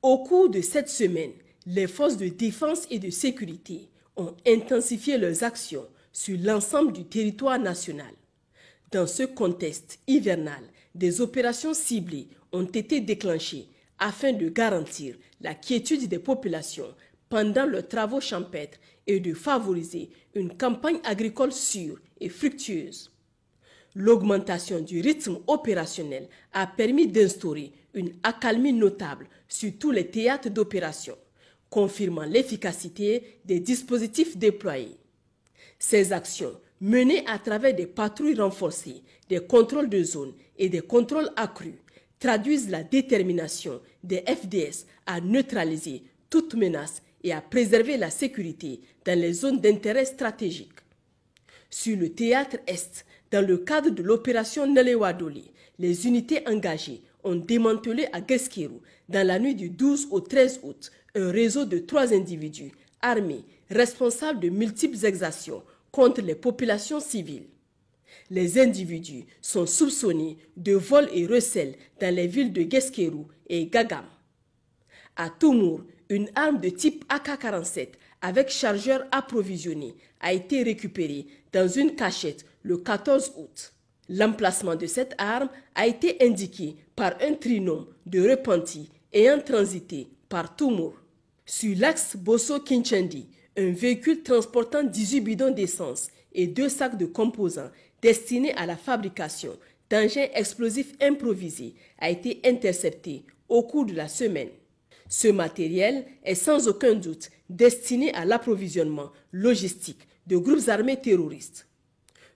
Au cours de cette semaine, les forces de défense et de sécurité ont intensifié leurs actions sur l'ensemble du territoire national. Dans ce contexte hivernal, des opérations ciblées ont été déclenchées afin de garantir la quiétude des populations pendant leurs travaux champêtres et de favoriser une campagne agricole sûre et fructueuse. L'augmentation du rythme opérationnel a permis d'instaurer une accalmie notable sur tous les théâtres d'opération, confirmant l'efficacité des dispositifs déployés. Ces actions, menées à travers des patrouilles renforcées, des contrôles de zone et des contrôles accrus, traduisent la détermination des FDS à neutraliser toute menace et à préserver la sécurité dans les zones d'intérêt stratégique. Sur le théâtre Est, dans le cadre de l'opération Nelewadoli, les unités engagées ont démantelé à Guesquerou, dans la nuit du 12 au 13 août, un réseau de 3 individus armés responsables de multiples exactions contre les populations civiles. Les individus sont soupçonnés de vol et recel dans les villes de Guesquerou et Gagam. À Toumour, une arme de type AK-47 avec chargeur approvisionné a été récupérée dans une cachette le 14 août. L'emplacement de cette arme a été indiqué par un trinôme de repentis ayant transité par Toumour. Sur l'axe Bosso-Kinchendi, un véhicule transportant 18 bidons d'essence et 2 sacs de composants destinés à la fabrication d'engins explosifs improvisés a été intercepté au cours de la semaine. Ce matériel est sans aucun doute destiné à l'approvisionnement logistique de groupes armés terroristes.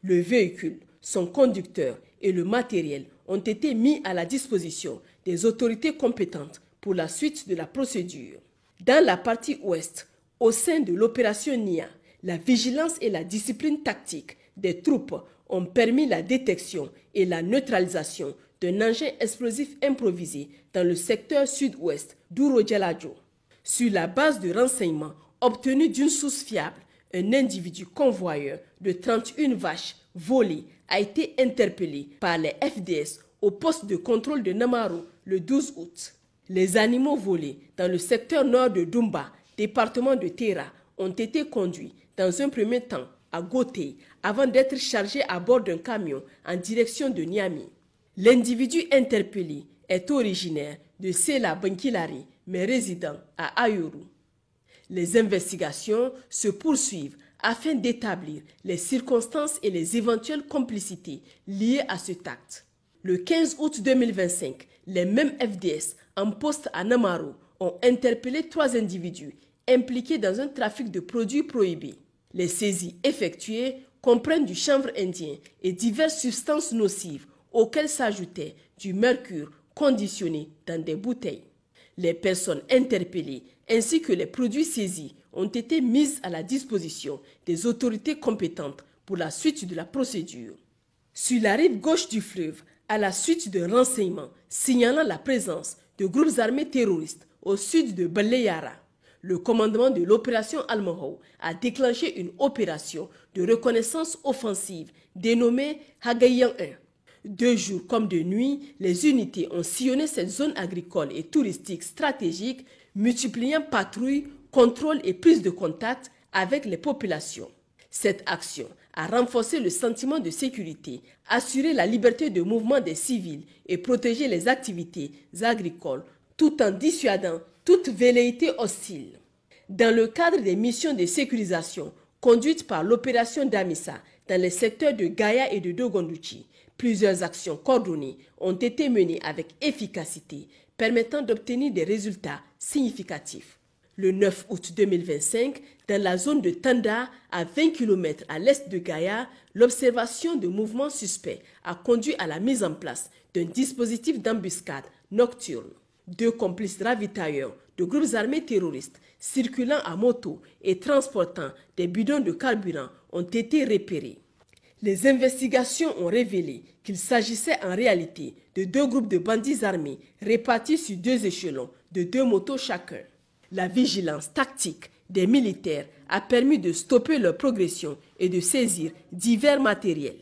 Le véhicule, son conducteur et le matériel ont été mis à la disposition des autorités compétentes pour la suite de la procédure. Dans la partie ouest, au sein de l'opération NIA, la vigilance et la discipline tactique des troupes ont permis la détection et la neutralisation d'un engin explosif improvisé dans le secteur sud-ouest d'Ouro-Djalajo. Sur la base de renseignements obtenus d'une source fiable, un individu convoyeur de 31 vaches volées a été interpellé par les FDS au poste de contrôle de Namaro le 12 août. Les animaux volés dans le secteur nord de Dumba, département de Terra, ont été conduits dans un premier temps à Goté avant d'être chargés à bord d'un camion en direction de Niamey. L'individu interpellé est originaire de Sela Bankilari, mais résident à Ayuru. Les investigations se poursuivent afin d'établir les circonstances et les éventuelles complicités liées à cet acte. Le 15 août 2025, les mêmes FDS en poste à Namaro ont interpellé 3 individus impliqués dans un trafic de produits prohibés. Les saisies effectuées comprennent du chanvre indien et diverses substances nocives auxquelles s'ajoutait du mercure conditionné dans des bouteilles. Les personnes interpellées ainsi que les produits saisis ont été mises à la disposition des autorités compétentes pour la suite de la procédure. Sur la rive gauche du fleuve, à la suite de renseignements signalant la présence de groupes armés terroristes au sud de Baleyara, le commandement de l'opération Almahou a déclenché une opération de reconnaissance offensive dénommée Hagayan 1. De jour comme de nuit, les unités ont sillonné cette zone agricole et touristique stratégique, multipliant patrouilles, contrôles et prises de contact avec les populations. Cette action a renforcé le sentiment de sécurité, assuré la liberté de mouvement des civils et protégé les activités agricoles, tout en dissuadant toute velléité hostile. Dans le cadre des missions de sécurisation conduites par l'opération Damissa dans les secteurs de Gaïa et de Dogondouchi, plusieurs actions coordonnées ont été menées avec efficacité, permettant d'obtenir des résultats significatifs. Le 9 août 2025, dans la zone de Tanda, à 20 km à l'est de Gaïa, l'observation de mouvements suspects a conduit à la mise en place d'un dispositif d'embuscade nocturne. 2 complices ravitailleurs de groupes armés terroristes circulant à moto et transportant des bidons de carburant ont été repérés. Les investigations ont révélé qu'il s'agissait en réalité de 2 groupes de bandits armés répartis sur 2 échelons de 2 motos chacun. La vigilance tactique des militaires a permis de stopper leur progression et de saisir divers matériels.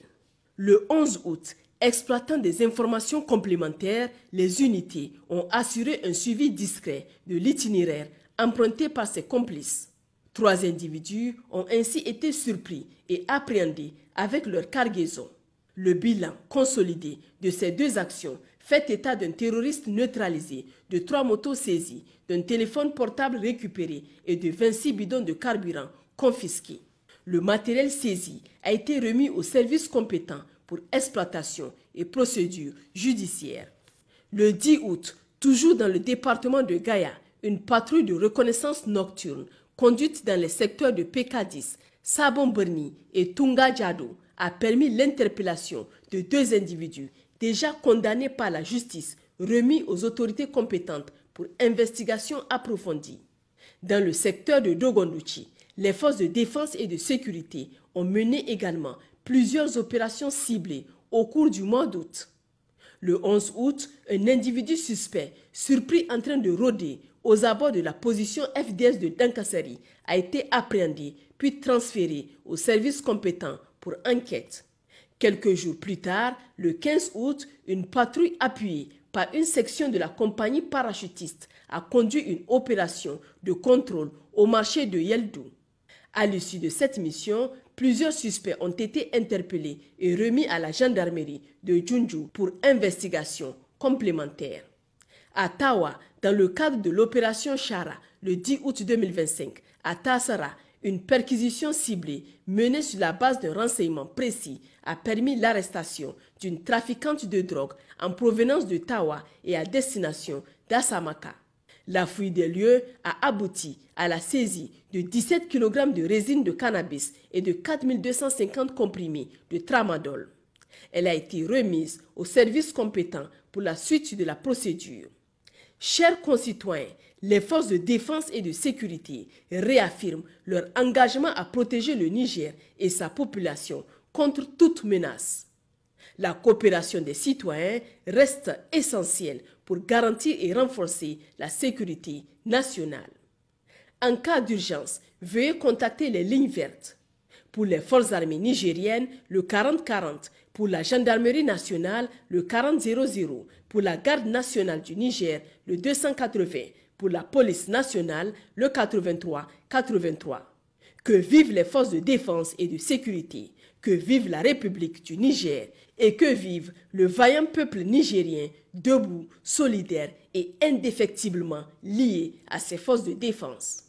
Le 11 août, Exploitant des informations complémentaires, les unités ont assuré un suivi discret de l'itinéraire emprunté par ses complices. 3 individus ont ainsi été surpris et appréhendés avec leur cargaison. Le bilan consolidé de ces 2 actions fait état d'un terroriste neutralisé, de 3 motos saisies, d'un téléphone portable récupéré et de 26 bidons de carburant confisqués. Le matériel saisi a été remis aux services compétents pour exploitation et procédures judiciaires. Le 10 août, toujours dans le département de Gaya, une patrouille de reconnaissance nocturne conduite dans les secteurs de PK10, Sabon-Birni et Tunga-Jado a permis l'interpellation de 2 individus déjà condamnés par la justice, remis aux autorités compétentes pour investigation approfondie. Dans le secteur de Dogondouchi, les forces de défense et de sécurité ont mené également plusieurs opérations ciblées au cours du mois d'août. Le 11 août, un individu suspect, surpris en train de rôder aux abords de la position FDS de Dankasari, a été appréhendé puis transféré aux services compétents pour enquête. Quelques jours plus tard, le 15 août, une patrouille appuyée par une section de la compagnie parachutiste a conduit une opération de contrôle au marché de Yeldou. À l'issue de cette mission, plusieurs suspects ont été interpellés et remis à la gendarmerie de Junju pour investigation complémentaire. À Tawa, dans le cadre de l'opération Chara, le 10 août 2025, à Tassara, une perquisition ciblée menée sur la base d'un renseignement précis a permis l'arrestation d'une trafiquante de drogue en provenance de Tawa et à destination d'Asamaka. La fouille des lieux a abouti à la saisie de 17 kg de résine de cannabis et de 4250 comprimés de tramadol. Elle a été remise aux services compétents pour la suite de la procédure. Chers concitoyens, les forces de défense et de sécurité réaffirment leur engagement à protéger le Niger et sa population contre toute menace. La coopération des citoyens reste essentielle pour garantir et renforcer la sécurité nationale. En cas d'urgence, veuillez contacter les lignes vertes. Pour les forces armées nigériennes, le 4040, pour la gendarmerie nationale, le 4000, pour la garde nationale du Niger, le 280, pour la police nationale, le 8383. Que vivent les forces de défense et de sécurité, que vive la République du Niger et que vive le vaillant peuple nigérien debout, solidaire et indéfectiblement lié à ses forces de défense.